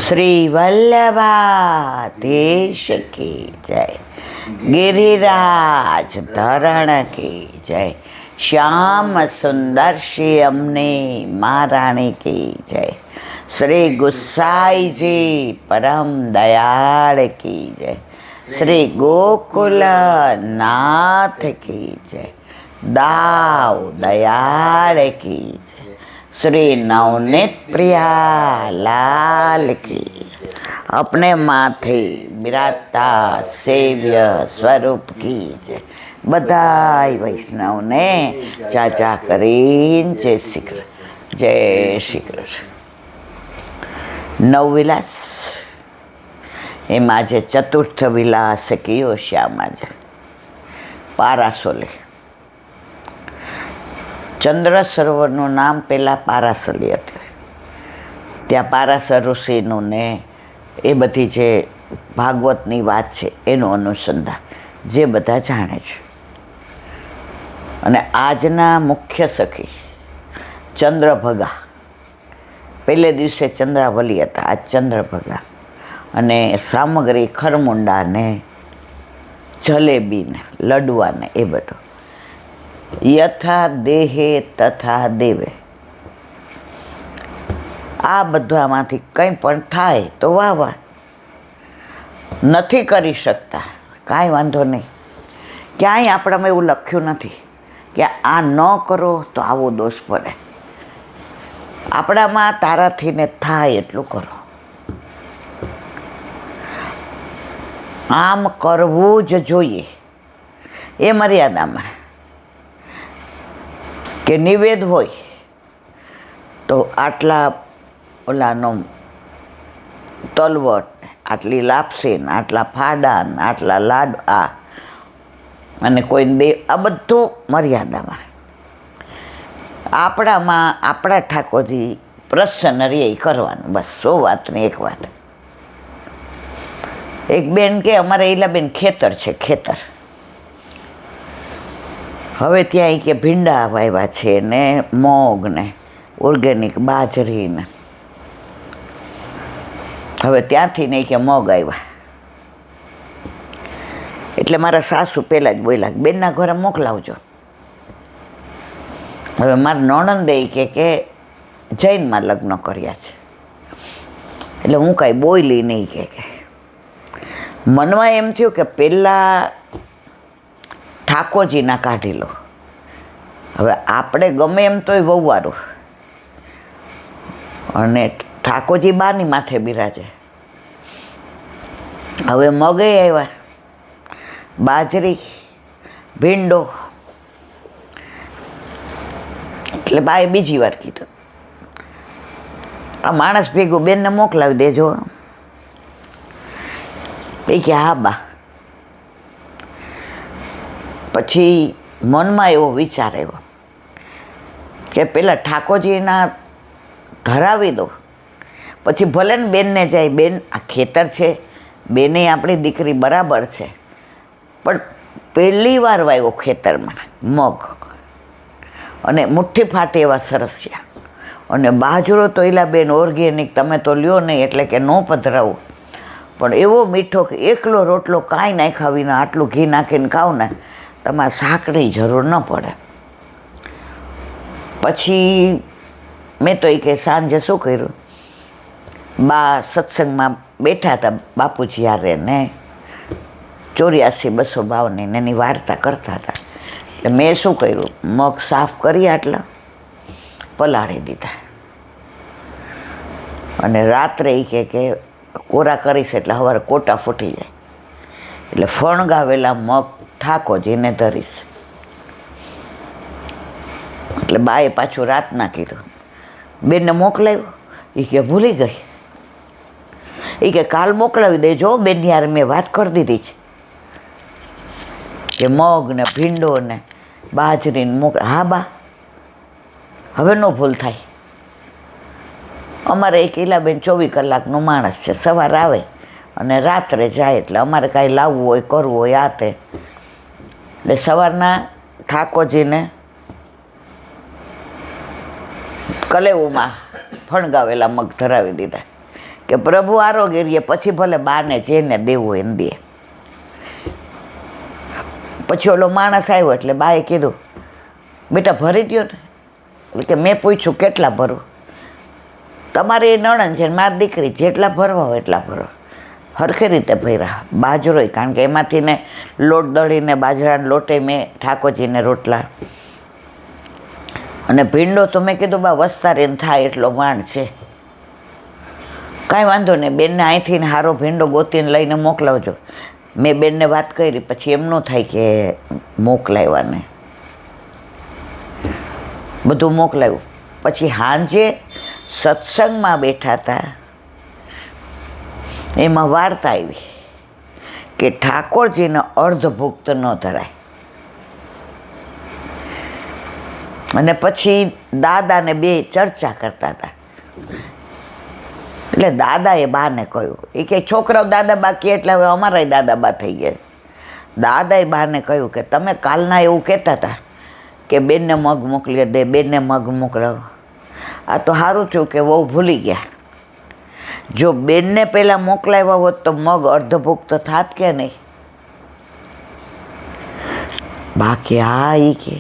શ્રી વલ્લભાધીશ કી જય, ગિરિરાજ ધરણ કી જય, શ્યામ સુંદર શ્રી અમને મહારાણી કી જય, શ્રી ગુસાઈજી પરમ દયાળ કી જય, શ્રી ગોકુલ નાથ કી જય, દાવ દયાળ કી જય, श्री नवनीत प्रिया लाल की। अपने माथे बिराजता सेव्य स्वरूप की जय। बधाई वैष्णव ने चाचा करीन जय श्री कृष्ण, जय श्री कृष्ण। नव विलास एम आज चतुर्थ विलास कियो श्याम आज पारासोले। ચંદ્ર સરોવરનું નામ પહેલાં પારાસલી હતું. ત્યાં પારાસર ઋષિનું ને એ બધી જે ભાગવતની વાત છે એનું અનુસંધાન જે બધા જાણે છે. અને આજના મુખ્ય સખી ચંદ્રભગા, પહેલે દિવસે ચંદ્રાવલી હતા, આજ ચંદ્રભગા. અને સામગ્રી ખરમુંડાને જલેબીને લડવાને એ બધું. યથા દેહે તથા દેવે, આ બધામાંથી કંઈ પણ થાય તો વાહ વાહ, નથી કરી શકતા કાંઈ વાંધો નહીં. ક્યાંય આપણામાં એવું લખ્યું નથી કે આ ન કરો તો આવો દોષ પડે. આપણામાં તારાથી ને થાય એટલું કરો. આમ કરવું જ જોઈએ એ મર્યાદામાં. કે નિવેદ હોય તો આટલા ઓલાનો તલવટ, આટલી લાપસી, આટલા ફાડા, આટલા લાડવા અને કોઈ દેવ, આ બધું મર્યાદામાં. આપણામાં આપણા ઠાકોરજી પ્રસન્ન રહે એ કરવાનું, બસ. 100 વાતની એક વાત. એક બેન કે અમારે ઈલાબેન ખેતર છે, ખેતર. હવે ત્યાં કે ભીંડા વાવ્યા છે ને મગ ને ઓર્ગેનિક બાજરી ને. હવે ત્યાંથી નહીં કે મગ આવ્યા. એટલે મારા સાસુ પહેલાં જ બોલ્યા બેનના ઘરે મોકલાવજો. હવે મારા નણંદે કે જૈનમાં લગ્ન કર્યા છે. એટલે હું કાંઈ બોલી નહીં કે મનમાં એમ થયું કે પહેલાં ઠાકોરજીના કાઢી લો. હવે આપણે ગમે એમ તોય વહુવારું, અને ઠાકોરજી બાની માથે બિરાજે. હવે મગે આવ્યા, બાજરી, ભીંડો. એટલે બાએ બીજી વાર કીધું આ માણસ ભેગું બેનને મોકલાવી દેજો. એ કે હા બા. પછી મનમાં એવો વિચાર આવ્યો કે પેલા ઠાકોરજીના ધરાવી દો, પછી ભલે ને બેનને જાય. બેન આ ખેતર છે, બેને આપણી દીકરી બરાબર છે, પણ પહેલી વાર વાવ્યો ખેતરમાં મગ, અને મુઠ્ઠી ફાટે એવા સરસ્યા. અને બાજરો તો એલા બેન ઓર્ગેનિક, તમે તો લ્યો નહીં એટલે કે ન પધરાવું, પણ એવો મીઠો કે એકલો રોટલો કાંઈ નાખ્યા વિના આટલું ઘી નાખીને ખાવ ને તમારે શાકની જરૂર ન પડે. પછી મેં તો એ કે સાંજે શું કર્યું, બા સત્સંગમાં બેઠા હતા બાપુજી હારે ને 84-200 ભાવની એની વાર્તા કરતા હતા. એટલે મેં શું કર્યું, મગ સાફ કરી આટલા પલાળી દીધા. અને રાત્રે એ કે કોરા કરીશ એટલે સવારે કોટા ફૂટી જાય. એટલે ફણગાવેલા મગ ઠાકોરજીને ધરીશ. એટલે બાએ પાછું રાતના કીધું, બેનને મોકલાવ્યું. એ કે ભૂલી ગઈ. એ કે કાલ મોકલાવી દેજો બેનની યાર, મેં વાત કરી દીધી છે કે મગ ને ભીંડો ને બાજરીને હા બા, હવે ન ભૂલ થાય. અમારે એક ઈલાબેન 24 કલાકનું માણસ છે, સવાર આવે અને રાત્રે જાય. એટલે અમારે કાંઈ લાવવું હોય કરવું હોય આ તે. એટલે સવારના ઠાકોરજીને કલેવુમાં ફણગાવેલા મગ ધરાવી દીધા કે કે પ્રભુ આરોગ્ય રહીએ, પછી ભલે બાને જેને દેવું એને દે. પછી ઓલો માણસ આવ્યો એટલે બાએ કીધું, બેટા ભરી દો ને. એટલે કે મેં પૂછ્યું કેટલા ભરું? તમારી નણંદ છે ને મારી દીકરી, જેટલા ભરવા હોય એટલા ભરો. સરખી રીતે ભર્યા બાજરોય, કારણ કે એમાંથી ને લોટ દળીને બાજરાના લોટે મેં ઠાકોરજીને રોટલા, અને ભીંડો તો મેં કીધું બા વસ્તારીને થાય એટલો માણ છે, કાંઈ વાંધો નહીં, બેનને અહીંથી ને સારો ભીંડો ગોતીને લઈને મોકલાવજો. મેં બેનને વાત કરી, પછી એમ ન થાય કે મોકલાવ્યાને, બધું મોકલાવ્યું. પછી સાંજે સત્સંગમાં બેઠા હતા, એમાં વાર્તા આવી કે ઠાકોરજીને અર્ધભુક્ત ન ધરાય. અને પછી દાદાને બે ચર્ચા કરતા હતા. એટલે દાદાએ બાને કહ્યું, એ કે છોકરાઓ દાદા બા કહે એટલે હવે અમારાય દાદા બા થઈ ગયા. દાદાએ બાને કહ્યું કે તમે કાલના એવું કહેતા હતા કે બેનને મગ મોકલી દે, બેનને મગ મોકલાવો. આ તો સારું થયું કે બહુ ભૂલી ગયા. જો બેનને પહેલાં મોકલાવ્યા હોત તો મગ અર્ધભુક્ત થાત કે નહીં? બાકી હા, એ કે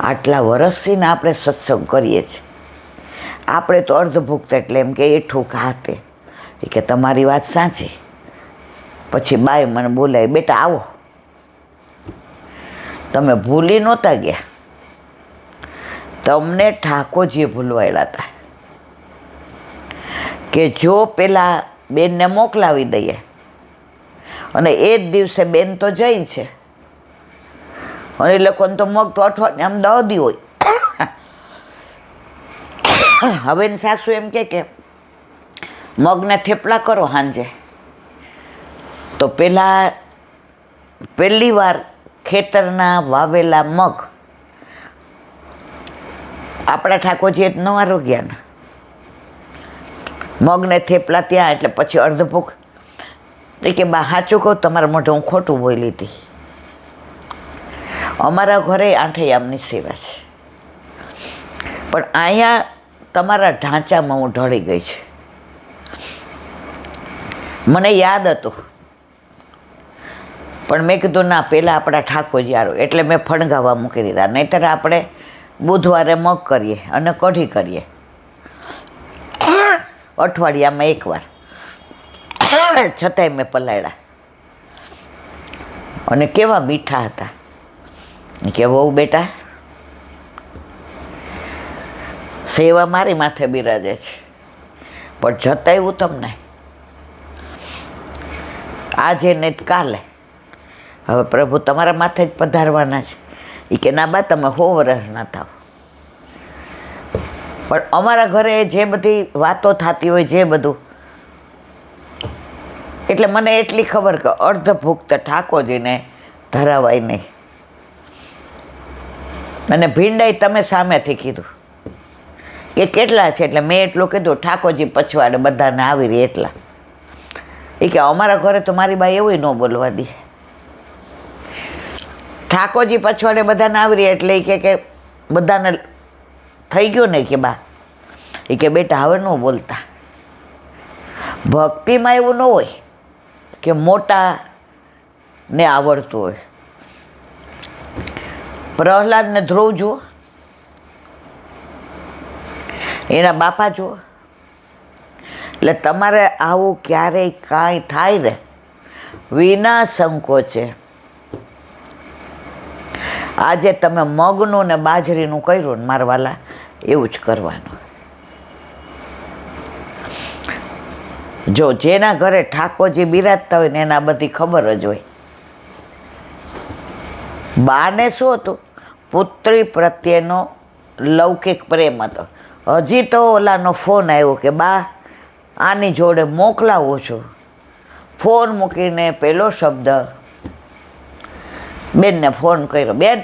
આટલા વર્ષથી ને આપણે સત્સંગ કરીએ છીએ, આપણે તો અર્ધભુક્ત એટલે એમ કે એઠું ખાતે. એ કે તમારી વાત સાચી. પછી બાઈ મને બોલાય, બેટા આવો, તમે ભૂલી નહોતા ગયા, તમને ઠાકોરજીએ ભૂલવાયેલા હતા કે જો પેલા બેનને મોકલાવી દઈએ, અને એ જ દિવસે બેન તો જઈ છે, અને એ લોકોને તો મગ તો અઠવાડિયે આમ 10 દી હોય. હવે સાસુ એમ કે મગને થેપલા કરો સાંજે, તો પહેલી વાર ખેતરના વાવેલા મગ આપણા ઠાકોરજી નવા રોગ્યાના મગને થેપલા ત્યાં, એટલે પછી અર્ધભૂખ. એ કે બા સાચું કહું, તમારા મોઢે હું ખોટું બોલી હતી. અમારા ઘરે આઠૈયામની સેવા છે, પણ અહીંયા તમારા ઢાંચામાં હું ઢળી ગઈ છે. મને યાદ હતું, પણ મેં કીધું ના, પહેલાં આપણા ઠાકોરજી આરો, એટલે મેં ફણગાવા મૂકી દીધા. નહીંતર આપણે બુધવારે મગ કરીએ અને કઢી કરીએ અઠવાડિયામાં એકવાર, છતાંય મેં પલાળ્યા. અને કેવા મીઠા હતા. કે બહુ બેટા, સેવા મારી માથે બિરાજે છે, પણ જતાવ્યું તમને આજે ને કાલે, હવે પ્રભુ તમારા માથે જ પધારવાના છે. એ કે ના બા, તમે 100 વર્ષના થાવ. પણ અમારા ઘરે જે બધી વાતો થતી હોય, જે બધું, એટલે મને એટલી ખબર કે અર્ધભુક્ત ઠાકોરજીને ધરાવાય નહીં. અને ભીંડાઈ તમે સામેથી કીધું કે કેટલા છે, એટલે મેં એટલું કીધું ઠાકોરજી પછવાડે બધાને આવી રહી એટલા. એ કે અમારા ઘરે તો મારી બાઈ એવું ન બોલવા દે, ઠાકોરજી પછવાડે બધાને આવી રહી એટલે એ કે બધાને થઈ ગયો ને કે બા. એ કે બેટા હવે ન બોલતા. ભક્તિમાં એવું ન હોય કે મોટા ને આવડતું હોય. પ્રહલાદને ધ્રુવ જુઓ, એના બાપા જુઓ. એટલે તમારે આવું ક્યારેય કાંઈ થાય ને વિના સંકોચે, આજે તમે મગનું ને બાજરીનું કર્યું ને મારવાલા, એવું જ કરવાનું. જો જેના ઘરે ઠાકોરજી બિરાજતા હોય ને એના બધી ખબર જ હોય. બાને શું હતું? પુત્રી પ્રત્યેનો લૌકિક પ્રેમ હતો. હજી તો ઓલાનો ફોન આવ્યો કે બા આની જોડે મોકલાવું છું. ફોન મૂકીને પહેલો શબ્દ બેનને ફોન કર્યો, બેન.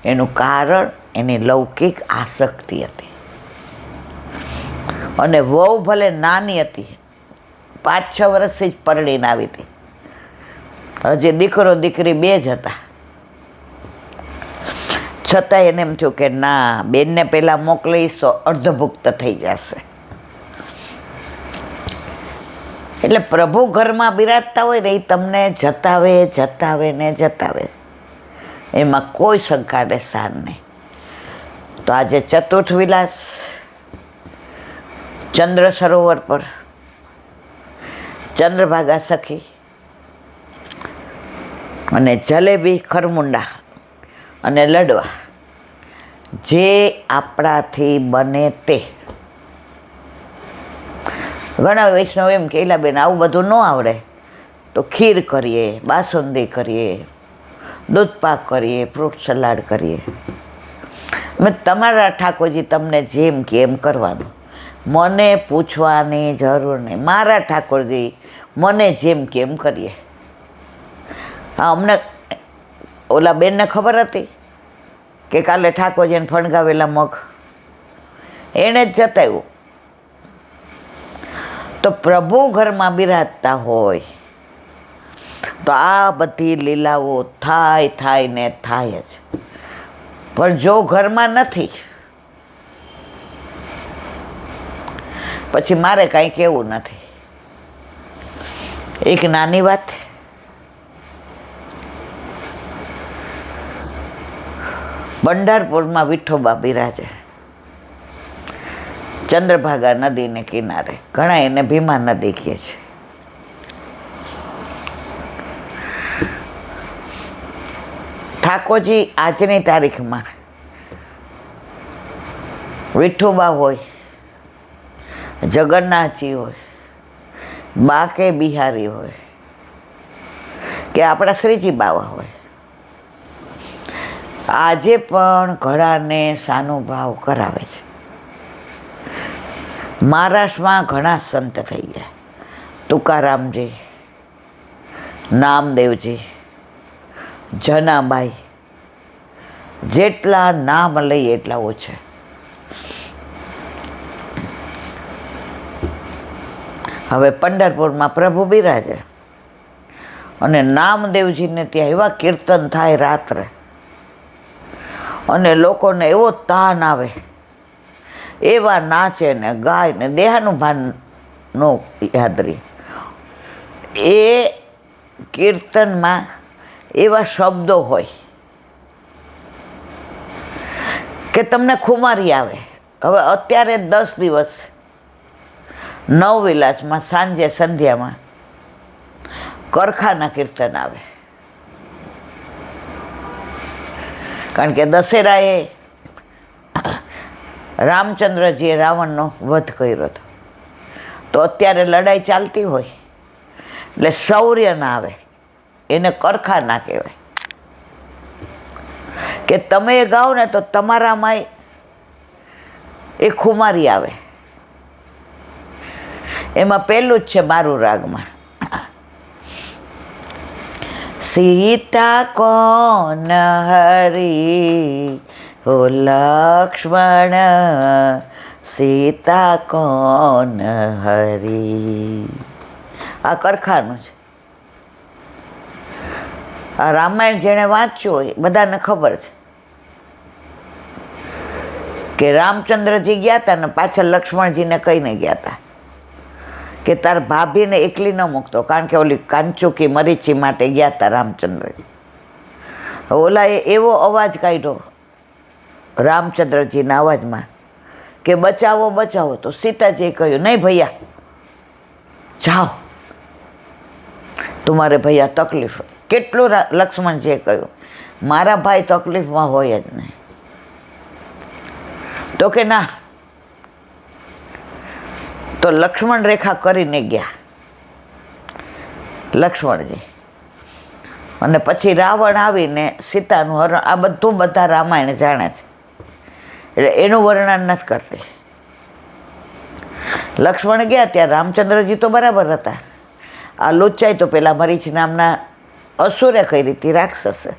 એનું કારણ એની લૌકિક આસક્તિ હતી. અને વહુ ભલે નાની હતી, 5-6 વર્ષથી જ પરણીને આવી હતી, હજી દીકરો દીકરી 2 જ હતા. છતાં એને એમ થયું કે ના, બેનને પહેલાં મોકલીશ તો અર્ધભુક્ત થઈ જશે. એટલે પ્રભુ ઘરમાં બિરાજતા હોય ને એ તમને જતાવે ને જતાવે, એમાં કોઈ શંકા ને સાર નહીં. તો આજે ચતુર્થ વિલાસ ચંદ્ર સરોવર પર ચંદ્રભાગા સખી અને જલેબી ખરમુંડા અને લડવા જે આપણાથી બને તે. ઘણા વૈષ્ણવ એમ કે બેન આવું બધું ન આવડે તો ખીર કરીએ, બાસુંદી કરીએ, દૂધપાક કરીએ, ફ્રૂટ સલાડ કરીએ. મેં તમારા ઠાકોરજી તમને જેમ કે એમ કરવાનું, મને પૂછવાની જરૂર નહીં. મારા ઠાકોરજી મને જેમ કે એમ કરીએ. હા, અમને ઓલા બેનને ખબર હતી કે કાલે ઠાકોરજીને ફણગાવેલા મગ એણે જ જતાવ્યું. તો પ્રભુ ઘરમાં બિરાજતા હોય તો આ બધી લીલાઓ થાય ને થાય જ. પણ જો ઘરમાં નથી પછી મારે કાંઈ કહેવું નથી. એક નાની વાત, પંઢરપુરમાં વિઠોબા બિરાજે ચંદ્રભાગા નદીને કિનારે. ઘણા એને ભીમા નદી કહે છે. ઠાકોરજી આજની તારીખમાં વિઠોબા હોય, જગન્નાથજી હોય, બાકે બિહારી હોય કે આપણા શ્રીજી બાવા હોય, આજે પણ ઘણાને સાનુભાવ કરાવે છે. મહારાષ્ટ્રમાં ઘણા સંત થઈ ગયા, તુકારામજી, નામદેવજી, જનાબાઈ, જેટલા નામ લઈએ એટલા ઓછા. હવે પંઢરપુરમાં પ્રભુ બિરાજે અને નામદેવજીને ત્યાં એવા કીર્તન થાય રાત્રે અને લોકોને એવો તાન આવે, એવા નાચે ને ગાય ને દેહાનું ભાન નો યાદ રહે. એ કીર્તનમાં એવા શબ્દો હોય કે તમને ખુમારી આવે. હવે અત્યારે 10 દિવસ નવવિલાસમાં સાંજે સંધ્યામાં કરખાના કીર્તન આવે, કારણ કે દશેરાએ રામચંદ્રજીએ રાવણનો વધ કર્યો હતો. તો અત્યારે લડાઈ ચાલતી હોય એટલે શૌર્ય ના આવે, એને કરખાના કહેવાય. કે તમે એ ગાઓ ને તો તમારામાં એ ખુમારી આવે. એમાં પહેલું જ છે મારું રાગમાં, સીતા કોન હરી હો લક્ષ્મણ, સીતા કોન હરી. આ કરખાનું છે. આ રામાયણ જેણે વાંચ્યું હોય બધાને ખબર છે કે રામચંદ્રજી ગયા હતા ને પાછળ લક્ષ્મણજીને કહીને ગયા હતા કે તાર ભાભીને એકલી ન મૂકતો, કારણ કે ઓલી કાંચુકી મરીચી માટે ગયા હતા રામચંદ્રજી. ઓલાએ એવો અવાજ કાઢ્યો રામચંદ્રજીના અવાજમાં કે બચાવો બચાવો. તો સીતાજીએ કહ્યું નહીં ભૈયા જાઓ, તુમારે ભૈયા તકલીફ. કેટલું લક્ષ્મણજીએ કહ્યું મારા ભાઈ તકલીફમાં હોય જ નહીં. તો કે ના. તો લક્ષ્મણ રેખા કરીને ગયા લક્ષ્મણજી, અને પછી રાવણ આવીને સીતાનું હરણ. આ બધું બધા રામાયણ જાણે છે એટલે એનું વર્ણન નથી કરતી. લક્ષ્મણ ગયા ત્યાં રામચંદ્રજી તો બરાબર હતા. આ લુચ્ચાઈ તો પેલા મરીચ નામના અસુરે કરી હતી, રાક્ષસે.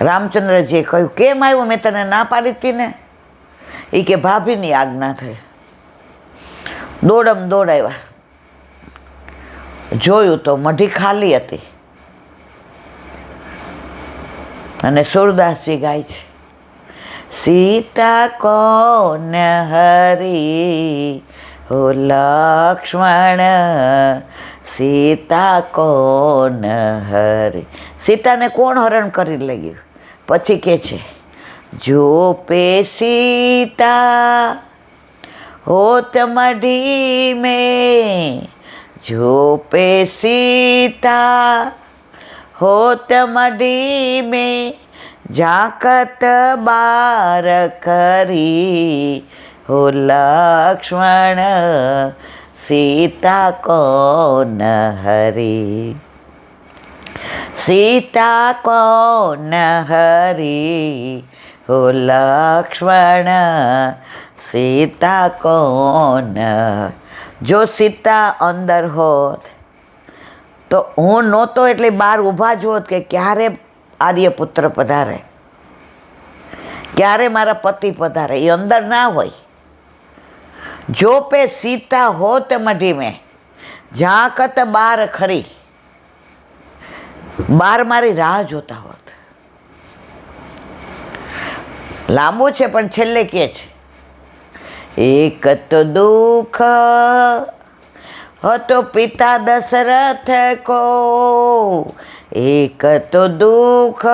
રામચંદ્રજીએ કહ્યું કેમ આવ્યો, મેં તને ના પાડી હતી ને. એ કે ભાભીની આજ્ઞા થઈ. દોડમ દોડાવ્યા, જોયું તો મઢી ખાલી હતી અને સુરદાસજી ગાય છે, સીતા કોન હરી हो लक्ष्मण सीता कोण हरे. સીતાને કોણ હરણ કરી લઈ ગયું? પછી કે છે જો પે સીતા હોત મઢી में, जो पे सीता होत मढ़ी में, झांकत बार करी हो लक्ष्मण सीता कौन हरी. सीता कौन हरी हो लक्ष्मण सीता कौन. જો સીતા અંદર હોત તો હું નહોતો એટલે બહાર ઊભા જ હોત કે ક્યારે આર્યપુત્ર પધારે, ક્યારે મારા પતિ પધારે, એ અંદર ના હોય. જો પે સીતા હોત મઢી મેં, ઝાંકત બાર ખરી, બાર મારી રાહ જોતા હોત. લાંબુ છે પણ છેલ્લે કે છે એક તો દુઃખ હતો પિતા દશરથ કો, એક તો દુઃખ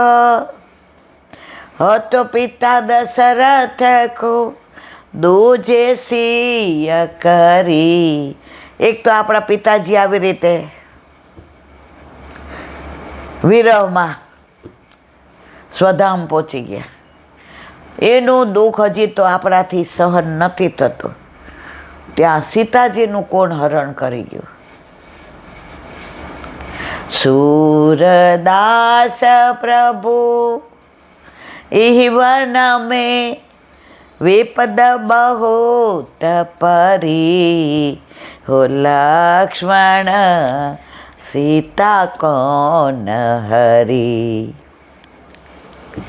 હતો પિતા દશરથ કો, દૂજે સિય કરી. એક તો આપણા પિતાજી આવી રીતે વિરહમાં સ્વધામ પહોંચી ગયા, એનું દુઃખ હજી તો આપણાથી સહન નથી થતું. ત્યાં સીતાજીનું કોણ હરણ કરી ગયું? सूरदास प्रभु इवन में विपद बहुत परी हो लक्ष्मण सीता कौन हरी।